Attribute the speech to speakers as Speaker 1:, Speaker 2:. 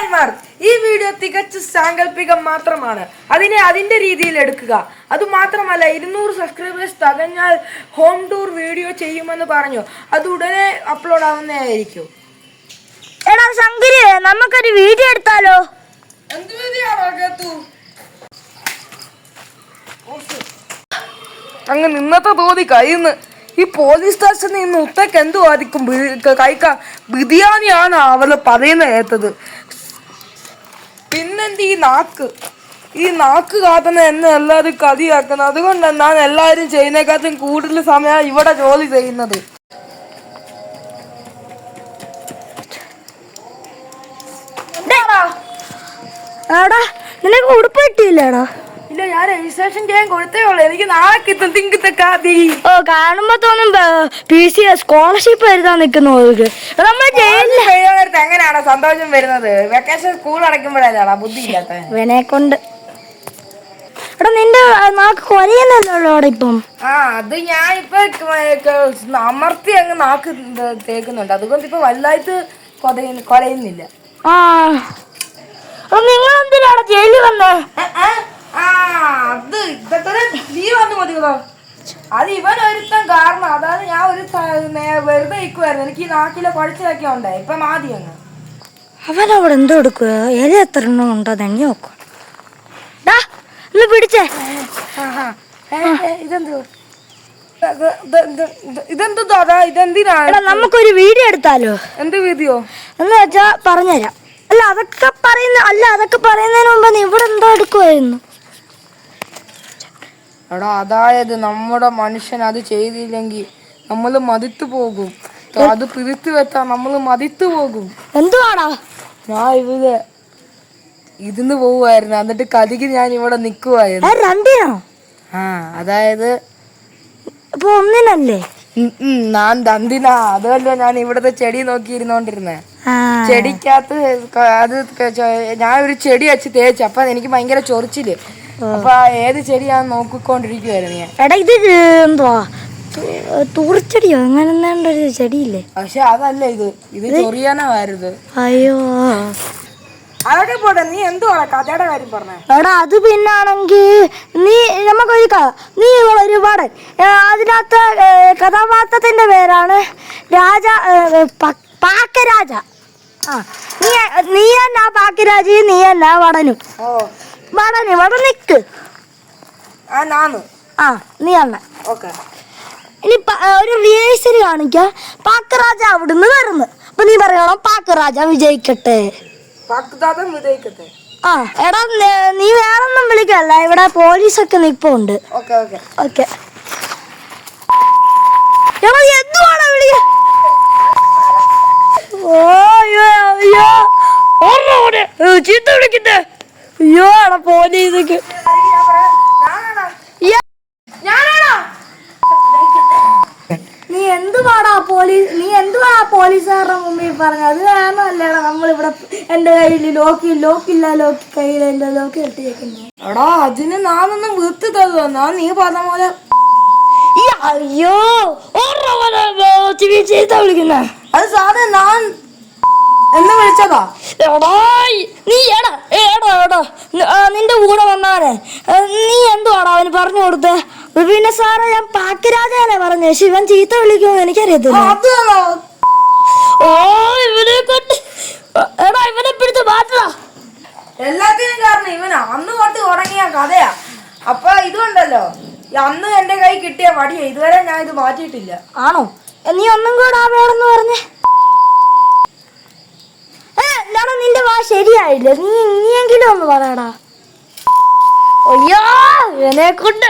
Speaker 1: കൂട്ടുകാരന്മാർ, ഈ വീഡിയോ തികച്ചും സാങ്കല്പികം മാത്രമാണ്. അതിന്റെ രീതിയിൽ എടുക്കുക. അതുമാത്രമല്ല, 200 സബ്സ്ക്രൈബേഴ്സ് തികഞ്ഞാൽ ഹോം ടൂർ വീഡിയോ ചെയ്യുമെന്ന് പറഞ്ഞു. അത് ഉടനെ അപ്ലോഡ് ആവുന്നതായിരിക്കും.
Speaker 2: എടാ ശങ്കരി, നമുക്കൊരു വീഡിയോ എടുത്താലോ?
Speaker 1: എന്ത് വീഡിയോ? അങ്ങ് നിന്നത്തെ തോന്നി കയ്യിന്ന് ഈ പോലീസ് സ്റ്റേഷനിൽ നിന്ന് ഉത്തക്ക് എന്തു ആയിരിക്കും കഴിക്കാൻ? ബിരിയാണിയാണ് അവള് പറയുന്ന കേട്ടത്. പിന്നെന്ത് ഈ നാക്ക് കാത്തുന്ന എന്നെ എല്ലാവരും കതിയാക്കുന്നത്. അതുകൊണ്ടാണ് ഞാൻ എല്ലാവരും ചെയ്യുന്നതിനെക്കാട്ടും കൂടുതൽ സമയം ഇവിടെ ജോലി ചെയ്യുന്നത്.
Speaker 2: നിനക്ക് ഉടുപ്പ് കിട്ടിയില്ലേടാ?
Speaker 1: ഇല്ല, ഞാൻ രജിസ്ട്രേഷൻ ചെയ്യാൻ കൊടുത്തേ ഉള്ളൂ. എനിക്ക് നാളെ കിട്ടും.
Speaker 2: ഓ, കാണുമ്പോ തോന്നും PC സ്കോളർഷിപ്പ് എഴുതാൻ നിൽക്കുന്നവർക്ക്.
Speaker 1: എങ്ങനെയാണോ സന്തോഷം വരുന്നത്? വെക്കേഷൻ സ്കൂൾ അടയ്ക്കുമ്പോഴല്ലാണ് ബുദ്ധി ഇല്ലാത്ത
Speaker 2: ഇവനെ കൊണ്ട്. എടാ നിന്റെ നാക്ക് കൊലയുന്നല്ലോ ഇപ്പം.
Speaker 1: അത് ഞാൻ ഇപ്പൊ അമർത്തി അങ്ങ് നാക്ക് തേക്കുന്നുണ്ട്. അതുകൊണ്ട് ഇപ്പൊ വലുതായിട്ട് കൊലയുന്നില്ല.
Speaker 2: നിങ്ങൾ എന്തിനാണ് ജയിലിൽ വന്നേ?
Speaker 1: നീ വന്നു മതിയോ? അത് ഇവൻ ഒരുത്തൻ കാരണം. അതായത് ഞാൻ ഒരു വെറുതെ ഇരിക്കുവായിരുന്നു. എനിക്ക് ഈ നാട്ടിലെ പഠിച്ചതൊക്കെ ഉണ്ടായി. ഇപ്പൊ മാതി അങ്ങ്.
Speaker 2: അവനവിടെ എന്തോ എടുക്കുക? ഇല എത്ര എണ്ണം ഉണ്ടോ? തന്നെ നോക്കുക. പിടിച്ചേ.
Speaker 1: ഇതെന്തിനാണ്?
Speaker 2: നമുക്കൊരു വീഡിയോ എടുത്താലോ?
Speaker 1: എന്ത് വീഡിയോ
Speaker 2: എന്ന് വെച്ചാ പറഞ്ഞുതരാം. അതൊക്കെ പറയുന്നതിന് മുമ്പ് നീ ഇവിടെ എന്തോ എടുക്കുവായിരുന്നു?
Speaker 1: എടാ, അതായത് നമ്മുടെ മനുഷ്യൻ അത് ചെയ്തില്ലെങ്കിൽ നമ്മൾ മതിത്തു പോകും. അത് പിരിച്ചു വെച്ചാ നമ്മൾ മതിത്തു പോകും.
Speaker 2: എന്തുവാടാ?
Speaker 1: ഞാൻ ഇതിന്ന് പോവുമായിരുന്നു. എന്നിട്ട് കലിക്ക് ഞാൻ ഇവിടെ നിക്കുവായിരുന്നു.
Speaker 2: രണ്ടിനോ?
Speaker 1: അതായത്
Speaker 2: ഇപ്പൊ ഒന്നിനല്ലേ?
Speaker 1: ഞാൻ ദന്തിനാ. അതല്ല, ഞാൻ ഇവിടത്തെ ചെടി നോക്കിയിരുന്നോണ്ടിരുന്നേ. ചെടിക്കകത്ത് ഞാൻ ഒരു ചെടി വെച്ച് തേച്ചു. അപ്പൊ എനിക്ക് ഭയങ്കര ചൊറിച്ചില്. അപ്പൊ ഏത് ചെടിയാന്ന് നോക്കിക്കൊണ്ടിരിക്കുവായിരുന്നു ഞാൻ.
Speaker 2: എടാ, ഇത് എന്തുവാ? തൂറിച്ചെടിയോ? അങ്ങനെ ഒരു ചെടിയില്ലേ?
Speaker 1: പക്ഷെ അതല്ല, ഇത് ചൊറിയാനായിരുന്നു.
Speaker 2: അയ്യോ,
Speaker 1: അതൊക്കെ പോട്ടെ. നീ എന്തുവാ കഥയുടെ കാര്യം പറഞ്ഞ?
Speaker 2: എടാ, അത് പിന്നാണെങ്കിൽ നീ ഒരു പടൻ. അതിനകത്ത് കഥാപാത്രത്തിന്റെ പേരാണ് പാക്കരാജ. നീ എന്നാ പാക്കരാജി, നീ എന്നാ വടനും. ഇവിടെ നിക്ക്. നീ അണ്ണ. ഇനി ഒരു റിഹേഴ്സൽ കാണിക്ക. പാക്കരാജ അവിടുന്ന് വരുന്നു. അപ്പൊ നീ പറയണം പാക്കരാജ വിജയിക്കട്ടെ. എടാ, നീ വേറൊന്നും വിളിക്കല്ല. ഇവിടെ പോലീസൊക്കെ നിപ്പുണ്ട്. ഓക്കെ. എടാ, എന്തുവാണ് വിളിക്ക? ചീത്ത വിളിക്കട്ടെ. അയ്യോ, എടാ പോലീസൊക്കെ. നീ എന്തുവാടാ പോലീസുകാരുടെ മുമ്പിൽ പറഞ്ഞ? അത് കാരണമല്ലേടാ നമ്മളിവിടെ എന്റെ കയ്യിൽ ലോക്കില്ല കയ്യിൽ എന്റെ ലോക്ക് കെട്ടിയേക്കുന്നു.
Speaker 1: എടാ, അതിന് ഞാനൊന്നും വീർത്ത് തരുമോ? നീ പറഞ്ഞ പോലെ.
Speaker 2: അയ്യോ, ചീത്ത വിളിക്കുന്ന
Speaker 1: അത് സാധനം ഞാൻ എന്ന് വിളിച്ചതാ.
Speaker 2: നിന്റെ കൂടെ വന്നാനെ നീ എന്തുവാടാ അവന് പറഞ്ഞു കൊടുത്തേ? പിന്നെ സാറേ, ഞാൻ പാക്കിരാജാനെ പറഞ്ഞു. ശിവൻ ചീത്ത വിളിക്കുമോ എനിക്കറിയത്തില്ല. ഇവനെ കൊണ്ട് ഇവനെ പിടിച്ച് മാറ്റാ.
Speaker 1: എല്ലാത്തിനും കാരണം ഇവനാ. അന്ന് തൊട്ട് തുടങ്ങിയ കഥയാ. അപ്പൊ ഇതുണ്ടല്ലോ, അന്ന് എന്റെ കൈ കിട്ടിയ വടിയാ. ഇതുവരെ ഞാൻ ഇത് മാറ്റിയിട്ടില്ല.
Speaker 2: ആണോ? നീ ഒന്നും കൂടെ വേണമെന്ന് പറഞ്ഞേ. നിന്റെ വാ ശരിയായില്ല. നീ ഇനിയെങ്കിലും ഒന്ന് പറയടാ. അയ്യോ, ഇവനെ കൊണ്ട്